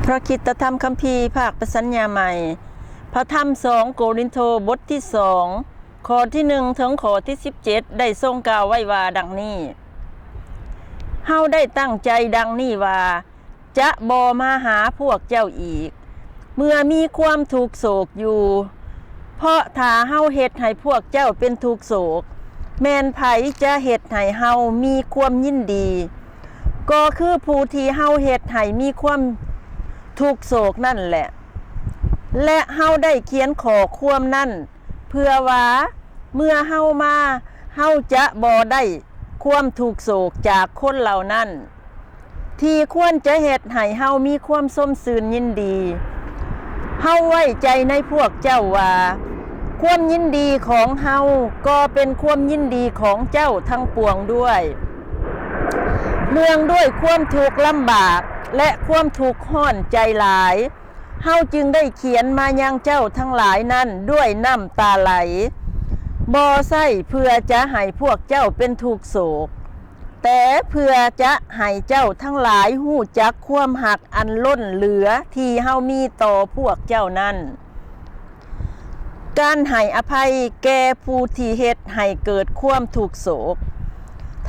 พระคริสตธรรมคัมภีร์ภาคประสัญญาใหม่พระธรรม2 โกรินโธบทที่2ข้อที่1ถึงข้อที่17ได้ทรงกล่าวไว้ว่าดังนี้เฮาได้ตั้งใจดังนี้ว่าจะบ่มาหาพวกเจ้าอีกเมื่อมีความทุกข์โศกอยู่เพราะถ้าเฮาเฮ็ดให้พวกเจ้าเป็นทุกข์โศกแม่นไผจะเฮ็ดให้เฮามีความยินดีก็คือผู้ที่เฮาเฮ็ดให้มีความทุกโศกนั่นแหละและเฮาได้เขียนขอความนั่นเพื่อว่าเมื่อเฮามาเฮาจะบ่ได้ความทุกโศกจากคนเหล่านั้นที่ควรจะเฮ็ดให้เฮามีความสมชื่นยินดีเฮาไว้ใจในพวกเจ้าว่าความยินดีของเฮาก็เป็นความยินดีของเจ้าทั้งปวงด้วยเนื่องด้วยความทุกข์ลำบากและความทุกข์ห้อนใจหลายเฮาจึงได้เขียนมายังเจ้าทั้งหลายนั้นด้วยน้ำตาไหลบ่ใช่เพื่อจะให้พวกเจ้าเป็นทุกข์โศกแต่เพื่อจะให้เจ้าทั้งหลายฮู้จักความหักอันล้นเหลือที่เฮามีต่อพวกเจ้านั้นการให้อภัยแก่ผู้ที่เฮ็ดให้เกิดความทุกข์โศก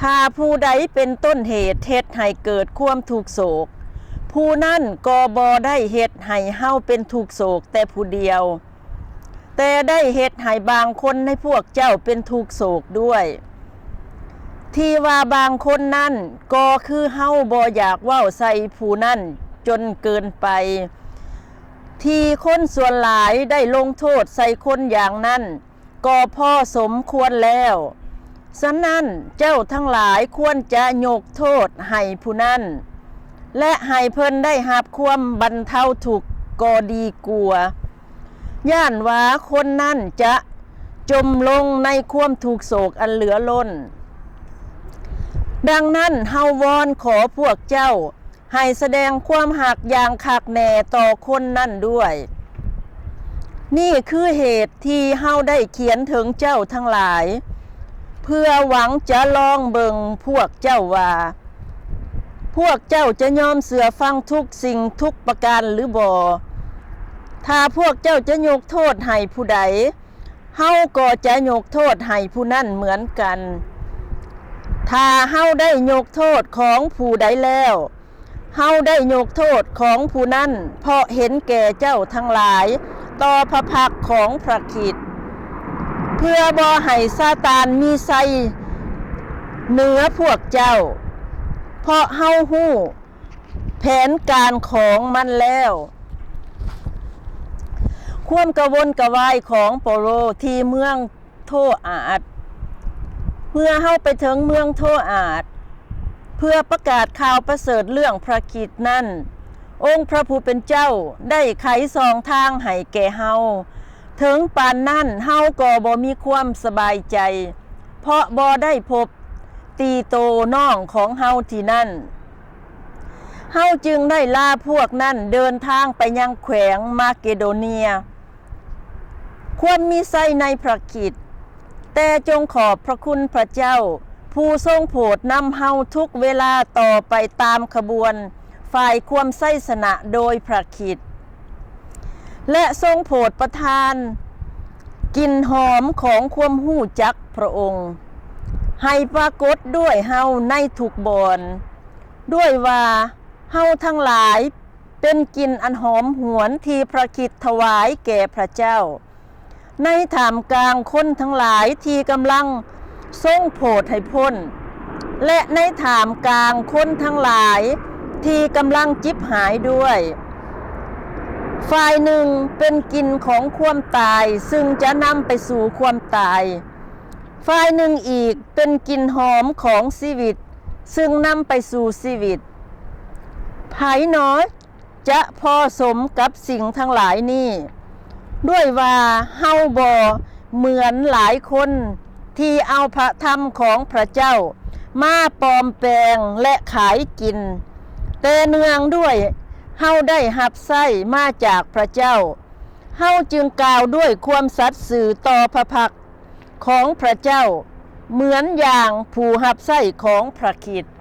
ถ้าผู้ใดเป็นต้นเหตุเฮ็ดให้เกิดความทุกข์โศกผู้นั้นก็บ่ได้เฮ็ดให้เฮาเป็นทุกข์โศกแต่ผู้เดียวแต่ได้เฮ็ดให้บางคนในพวกเจ้าเป็นทุกข์โศกด้วยที่ว่าบางคนนั้นก็คือเฮาบ่อยากเว้าใส่ผู้นั้นจนเกินไปที่คนส่วนหลายได้ลงโทษใส่คนอย่างนั้นก็พอสมควรแล้วฉะนั้นเจ้าทั้งหลายควรจะยกโทษให้ผู้นั้นและให้เพิ่นได้รับความบรรเทาทุกข์ก็ดีกว่าย่านว่าคนนั้นจะจมลงในความทุกข์โศกอันเหลือล้นดังนั้นเฮาวอนขอพวกเจ้าให้แสดงความหักอย่างคักแน่ต่อคนนั้นด้วยนี่คือเหตุที่เฮาได้เขียนถึงเจ้าทั้งหลายเพื่อหวังจะลองเบิ่งพวกเจ้าว่าพวกเจ้าจะยอมเสือฟังทุกสิ่งทุกประการหรือบ่ถ้าพวกเจ้าจะยกโทษให้ผู้ใดเฮาก็จะยกโทษให้ผู้นั้นเหมือนกันถ้าเฮาได้ยกโทษของผู้ใดแล้วเฮาได้ยกโทษของผู้นั้นเพราะเห็นแก่เจ้าทั้งหลายต่อพระพักของพระคริสต์เพื่อบ่ให้ซาตานมีไสเหนือพวกเจ้าเพราะเฮาฮู้แผนการของมันแล้วความกระวนกระวายของเปาโลที่เมืองโทอาดเมื่อเฮาไปถึงเมืองโทอาดเพื่อประกาศข่าวประเสริฐเรื่องพระคริสต์นั้นองค์พระผู้เป็นเจ้าได้ไขสองทางให้แก่เฮาถึงปานนั้นเฮาก็บ่มีความสบายใจเพราะบ่ได้พบตีโตน้องของเฮาที่นั่นเฮาจึงได้ลาพวกนั้นเดินทางไปยังแขวงมาเกโดเนียควรมีไส้ในพระคริสต์แต่จงขอบพระคุณพระเจ้าผู้ทรงโปรดนำเฮาทุกเวลาต่อไปตามขบวนฝ่ายความไส้สนะโดยพระคริสต์และทรงโปรดประทานกลิ่นหอมของความหู้จักพระองค์ให้ปรากฏด้วยเฮาในทุกบอนด้วยว่าเฮาทั้งหลายเป็นกลิ่นอันหอมหวนที่พระคริสต์ถวายแก่พระเจ้าในท่ามกลางคนทั้งหลายที่กำลังทรงโปรดให้พ้นและในท่ามกลางคนทั้งหลายที่กำลังจิบหายด้วยฝ่ายหนึ่งเป็นกลิ่นของความตายซึ่งจะนำไปสู่ความตายฝ่ายหนึ่งอีกเป็นกลิ่นหอมของชีวิตซึ่งนำไปสู่ชีวิตไผหนอจะพอสมกับสิ่งทั้งหลายนี้ด้วยว่าเฮาบ่เหมือนหลายคนที่เอาพระธรรมของพระเจ้ามาปลอมแปลงและขายกินแต่เนื่องด้วยเฮาได้รับไส้มาจากพระเจ้าเฮาจึงกล่าวด้วยความสัตย์ซื่อต่อพระพักของพระเจ้าเหมือนอย่างผู้รับไส้ของพระคริสต์